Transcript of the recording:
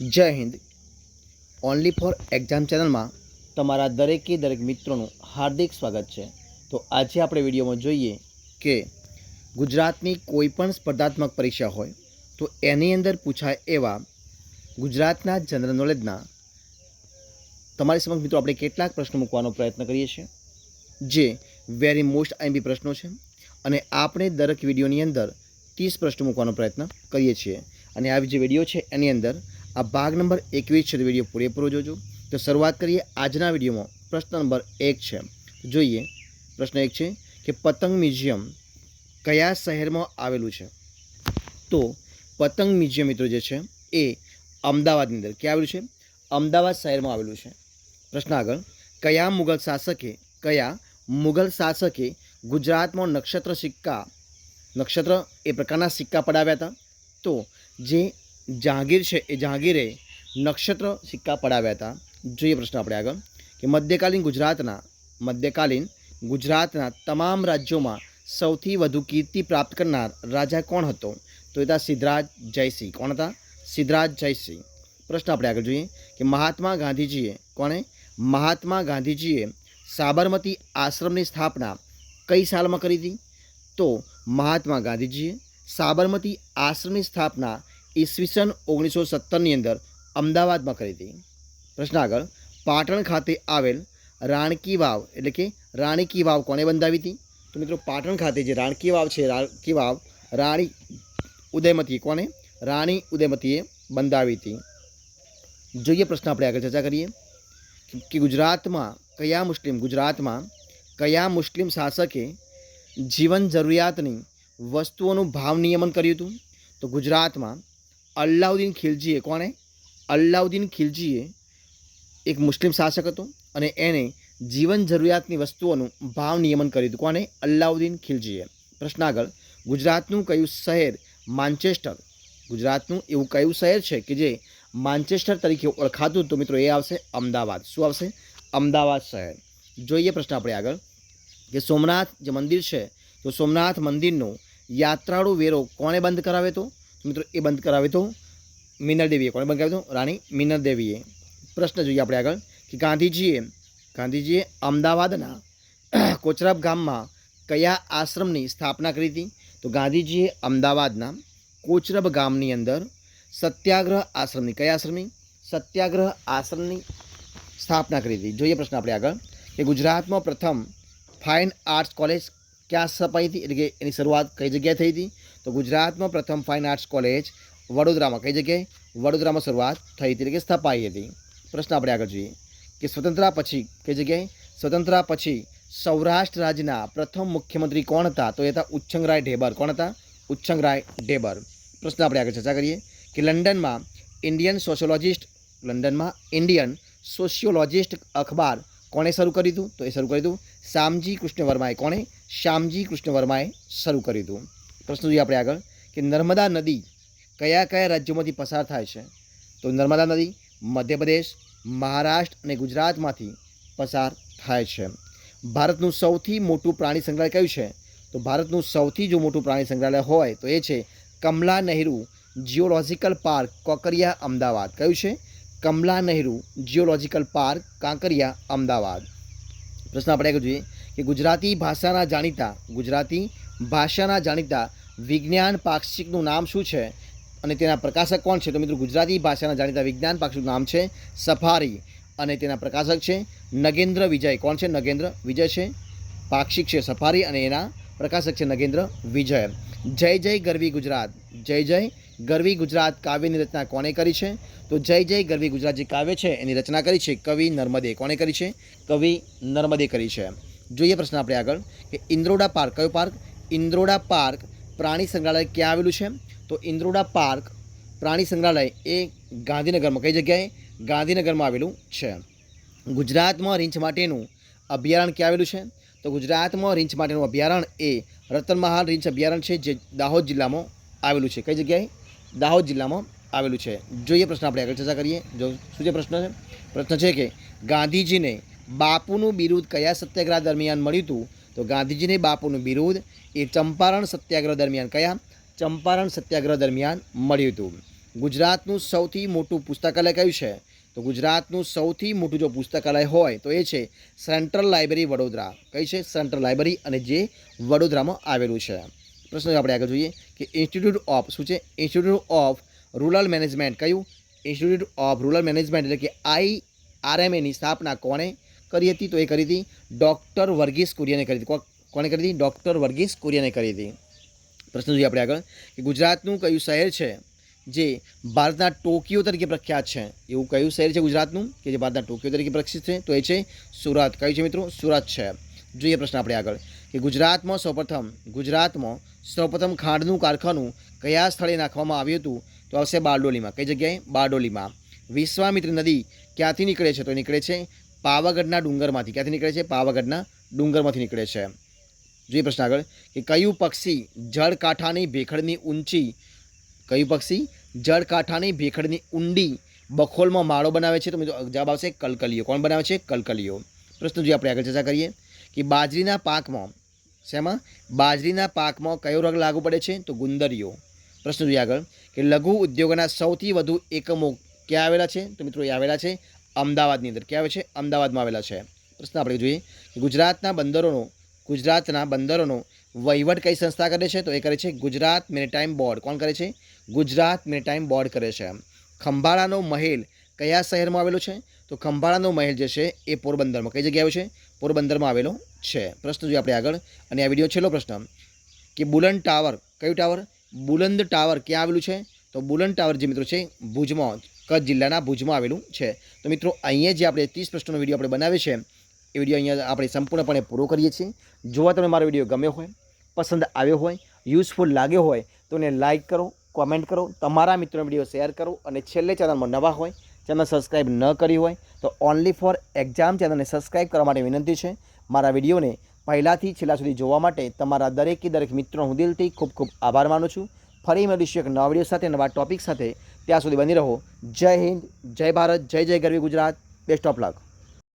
જય Hind. Only for exam ચેનલમાં તમારા દરેક મિત્રોનું હાર્દિક સ્વાગત છે. તો આજે આપણે વિડીયોમાં જોઈએ કે ગુજરાતની કોઈ પણ સ્પર્ધાત્મક પરીક્ષા હોય તો એની અંદર પૂછાય એવા ગુજરાતના જનરલ નોલેજના તમારી સમક્ષ મિત્રો આપણે કેટલાક પ્રશ્નો મૂકવાનો પ્રયત્ન કરીએ છીએ, જે વેરી મોસ્ટ આઈએમપી પ્રશ્નો છે. અને આપણે દરેક વિડીયોની અંદર 30 પ્રશ્નો મૂકવાનો પ્રયત્ન કરીએ છીએ. અને આ જે વિડીયો છે એની અંદર આ ભાગ નંબર 21 છે. તો વિડીયો પૂરેપૂરો જોજો. તો શરૂઆત કરીએ આજના વિડીયોમાં. પ્રશ્ન નંબર 1 છે. જોઈએ, પ્રશ્ન 1 છે કે પતંગ મ્યુઝિયમ કયા શહેરમાં આવેલું છે? તો પતંગ મ્યુઝિયમ મિત્રો જે છે એ અમદાવાદની અંદર ક્યાં આવેલું છે? અમદાવાદ શહેરમાં આવેલું છે. પ્રશ્ન આગળ, કયા મુગલ શાસકે ગુજરાતમાં નક્ષત્ર એ પ્રકારના સિક્કા પડાવ્યા હતા? તો જે જહાંગીર છે એ જહાંગીરે નક્ષત્ર સિક્કા પડાવ્યા હતા. જોઈએ પ્રશ્ન આપણે આગળ કે મધ્યકાલીન ગુજરાતના તમામ રાજ્યોમાં સૌથી વધુ કીર્તિ પ્રાપ્ત કરનાર રાજા કોણ હતો? તો એ હતા સિદ્ધરાજ જયસિંહ. કોણ હતા? સિદ્ધરાજ જયસિંહ. પ્રશ્ન આપણે આગળ જોઈએ કે મહાત્મા ગાંધીજીએ સાબરમતી આશ્રમની સ્થાપના કઈ સાલમાં કરી હતી? તો મહાત્મા ગાંધીજીએ સાબરમતી આશ્રમની સ્થાપના ઈસવીસન 1917ની અંદર અમદાવાદમાં કરી હતી. પ્રશ્ન આગળ, પાટણ ખાતે આવેલ રાણકી વાવ કોણે બંધાવી હતી? તો મિત્રો પાટણ ખાતે જે રાણકી વાવ છે, રાણી ઉદયમતીએ બંધાવી હતી. જોઈએ પ્રશ્ન આપણે આગળ ચર્ચા કરીએ કે ગુજરાતમાં કયા મુસ્લિમ શાસકે જીવન જરૂરિયાતની વસ્તુઓનું ભાવ નિયમન કર્યું હતું? તો ગુજરાતમાં અલાઉદ્દીન ખિલજીએ એક મુસ્લિમ શાસક હતો અને એને જીવન જરૂરિયાતની વસ્તુઓનું ભાવ નિયમન કર્યું હતું. કોને? અલાઉદ્દીન ખિલજીએ. પ્રશ્ન આગળ, ગુજરાતનું એવું કયું શહેર છે કે જે માન્ચેસ્ટર તરીકે ઓળખાતું? તો મિત્રો એ આવશે અમદાવાદ. શું આવશે? અમદાવાદ શહેર. જોઈએ પ્રશ્ન આપણે આગળ કે સોમનાથ જે મંદિર છે તો સોમનાથ મંદિરનો યાત્રાળુ વેરો કોણે બંધ કરાવ્યો હતો? મિત્રો એ બંધ કરાવ્યો હતો મિનર દેવીએ. કોણે બંધ કરાવ્યો હતો? રાણી મિનર દેવીએ. પ્રશ્ન જોઈએ આપણે આગળ કે ગાંધીજીએ અમદાવાદના કોચરબ ગામમાં કયા આશ્રમની સ્થાપના કરી હતી? તો ગાંધીજીએ અમદાવાદના કોચરબ ગામની અંદર સત્યાગ્રહ આશ્રમની સ્થાપના કરી હતી. જોઈએ પ્રશ્ન આપણે આગળ કે ગુજરાતમાં પ્રથમ ફાઇન આર્ટ્સ કોલેજ ક્યાં સ્થપાઈ હતી, એટલે કે એની શરૂઆત કઈ જગ્યાએ થઈ હતી? તો ગુજરાતમાં પ્રથમ ફાઇન આર્ટ્સ કોલેજ વડોદરામાં. કઈ જગ્યાએ? વડોદરામાં શરૂઆત થઈ હતી, એટલે કે સ્થપાઈ હતી. પ્રશ્ન આપણે આગળ જોઈએ કે સ્વતંત્રતા પછી કઈ જગ્યાએ? સ્વતંત્રતા પછી સૌરાષ્ટ્ર રાજ્યના પ્રથમ મુખ્યમંત્રી કોણ હતા? તો એ હતા ઉચ્છંગરાય ઢેબર. કોણ હતા? ઉચ્છંગરાય ઢેબર. પ્રશ્ન આપણે આગળ ચર્ચા કરીએ કે લંડનમાં ઇન્ડિયન સોશિયોલોજિસ્ટ અખબાર કોણે શરૂ કર્યું હતું? તો એ શરૂ કર્યું હતું શ્યામજી કૃષ્ણ વર્માએ. કોણે? શ્યામજી કૃષ્ણ વર્માએ શરૂ કર્યું હતું. પ્રશ્ન જોઈએ આપણે આગળ કે નર્મદા નદી કયા રાજ્યોમાંથી પસાર થાય છે? તો નર્મદા નદી મધ્યપ્રદેશ, મહારાષ્ટ્ર અને ગુજરાતમાંથી પસાર થાય છે. ભારતનું સૌથી મોટું પ્રાણી સંગ્રહાલય કયું છે? તો ભારતનું સૌથી જો મોટું પ્રાણી સંગ્રહાલય હોય તો એ છે કમલા નહેરુ જિયોલોજિકલ પાર્ક, કાંકરિયા, અમદાવાદ. કયું છે? Kamala Nehru geological park, Kankaria, Ahmedabad. પ્રશ્ન આપણે આગળ જોઈએ કે ગુજરાતી ભાષાના જાણીતા વિજ્ઞાન પાક્ષિકનું નામ શું છે અને તેના પ્રકાશક કોણ છે? તો મિત્રો ગુજરાતી ભાષાના જાણીતા વિજ્ઞાન પાક્ષિકનું નામ છે સફારી અને તેના પ્રકાશક છે નગેન્દ્ર વિજય. કોણ છે? નગેન્દ્ર વિજય છે. પાક્ષિક છે સફારી અને એના પ્રકાશક છે નગેન્દ્ર વિજય. જય જય ગરવી ગુજરાત કાવ્યની રચના કોણે કરી છે? તો જય જય ગરવી ગુજરાત જે કાવ્ય છે એની રચના કરી છે કવિ નર્મદે. કોણે કરી છે? કવિ નર્મદે કરી છે. જોઈએ પ્રશ્ન આપણે આગળ કે ઇન્દ્રોડા પાર્ક. કયો પાર્ક? ઇન્દ્રોડા પાર્ક પ્રાણી સંગ્રહાલય ક્યાં આવેલું છે? તો ઇન્દ્રોડા પાર્ક પ્રાણી સંગ્રહાલય એ ગાંધીનગરમાં. કઈ જગ્યાએ? ગાંધીનગરમાં આવેલું છે. ગુજરાતમાં રીંછ માટેનું અભયારણ્ય ક્યાં આવેલું છે? તો ગુજરાતમાં રીંછ માટેનું અભયારણ્ય એ રતનમહાલ રીંછ અભયારણ્ય છે, જે દાહોદ જિલ્લામાં આવેલું છે. કઈ જગ્યાએ? દાહોદ જિલ્લામાં આવેલું છે. જોઈએ પ્રશ્ન આપણે આગળ ચર્ચા કરીએ. શું છે પ્રશ્ન? પ્રશ્ન છે કે ગાંધીજીને બાપુનું બિરુદ કયા સત્યાગ્રહ દરમિયાન મળ્યું હતું? તો ગાંધીજીને બાપુનું બિરુદ એ ચંપારણ સત્યાગ્રહ દરમિયાન મળ્યું હતું. ગુજરાતનું સૌથી મોટું પુસ્તકાલય કયું છે? તો ગુજરાતનું સૌથી મોટું જો પુસ્તકાલય હોય તો એ છે સેન્ટ્રલ લાઇબ્રેરી વડોદરા. કઈ છે? સેન્ટ્રલ લાઇબ્રેરી, અને જે વડોદરામાં આવેલું છે. પ્રશ્ન આપણે આગળ જોઈએ કે ઇન્સ્ટિટ્યૂટ ઓફ શું છે? Institute of rural management. કયું? ઇન્સ્ટિટ્યૂટ ઓફ રૂરલ મેનેજમેન્ટ એટલે કે IRMAની સ્થાપના કોણે કરી હતી? તો એ કરી હતી ડૉક્ટર વર્ગીસ કુરિયને કરી હતી. કોણે કરી હતી? ડૉક્ટર વર્ગીસ કુરિયને કરી હતી. પ્રશ્ન જોઈએ આપણે આગળ કે ગુજરાતનું કયું શહેર છે જે ભારતના ટોકિયો તરીકે પ્રખ્યાત છે? એવું કયું શહેર છે ગુજરાતનું કે જે ભારતના ટોકિયો તરીકે પ્રસિદ્ધ છે? તો એ છે સુરત. કયું છે મિત્રો? સુરત છે. જોઈએ પ્રશ્ન આપણે આગળ કે ગુજરાતમાં સૌપ્રથમ ખાંડનું કારખાનું કયા સ્થળે નાખવામાં આવ્યું હતું? તો આવશે બારડોલીમાં. કઈ જગ્યાએ? બારડોલીમાં. વિશ્વામિત્ર નદી ક્યાંથી નીકળે છે? તો નીકળે છે પાવાગઢના ડુંગરમાંથી. ક્યાંથી નીકળે છે? પાવાગઢના ડુંગરમાંથી નીકળે છે. જોઈએ પ્રશ્ન આગળ કે કયું પક્ષી જળકાંઠાની ભેખડની ઊંડી બખોલમાં માળો બનાવે છે? તો મિત્રો જવાબ આવશે કલકલિયો. કોણ બનાવે છે? કલકલિયો. પ્રશ્ન જોઈએ આપણે આગળ ચર્ચા કરીએ કે બાજરીના પાકમાં કયો રોગ લાગુ પડે છે? તો ગુંદરીઓ. પ્રશ્ન જોઈએ આગળ કે લઘુ ઉદ્યોગોના સૌથી વધુ એકમો ક્યાં આવેલા છે? તો મિત્રો એ આવેલા છે અમદાવાદની અંદર. ક્યાં આવે છે? અમદાવાદમાં આવેલા છે. પ્રશ્ન આપણે જોઈએ કે ગુજરાતના બંદરોનો વહીવટ કઈ સંસ્થા કરે છે? તો એ કરે છે ગુજરાત મેરીટાઈમ બોર્ડ. કોણ કરે છે? ગુજરાત મેરીટાઈમ બોર્ડ કરે છે. ખંભાળાનો મહેલ કયા શહેરમાં આવેલો છે? તો ખંભાળાનો મહેલ જે છે એ પોરબંદરમાં. કઈ જગ્યાએ આવ્યો છે? પોરબંદરમાં આવેલો છે. પ્રશ્ન જોઈએ આપણે આગળ, અને આ વિડીયો છેલ્લો પ્રશ્ન કે બુલંદ ટાવર. કયું ટાવર? બુલંદ ટાવર ક્યાં આવેલું છે? તો બુલંદ ટાવર જે મિત્રો છે ભુજમાં, કચ્છ જિલ્લાના ભુજમાં આવેલું છે. તો મિત્રો અહીંયા જે આપણે 30 પ્રશ્નોનો વિડીયો આપણે બનાવ્યો છે એ વિડીયો અહીંયા આપણે સંપૂર્ણપણે પૂરો કરીએ છીએ. જો તમને મારો વિડીયો ગમ્યો હોય, પસંદ આવ્યો હોય, યુઝફુલ લાગ્યો હોય તો એને લાઇક કરો, કોમેન્ટ કરો, તમારા મિત્રોને વિડીયો શેર કરો, અને છેલ્લે ચેનલમાં નવા હોય, ચેનલ સબસ્ક્રાઈબ ન કરી હોય તો ઓનલી ફોર એક્ઝામ ચેનલને સબસ્ક્રાઈબ કરવા માટે વિનંતી છે. મારા વિડીયોને પહેલાંથી છેલ્લા સુધી જોવા માટે તમારા દરેક મિત્રો હું દિલથી ખૂબ ખૂબ આભાર માનું છું. ફરી મળીશું એક નવા વિડીયો સાથે, નવા ટોપિક સાથે. ત્યાં સુધી બની રહો. જય હિન્દ, જય ભારત, જય ગરવી ગુજરાત. Best of luck.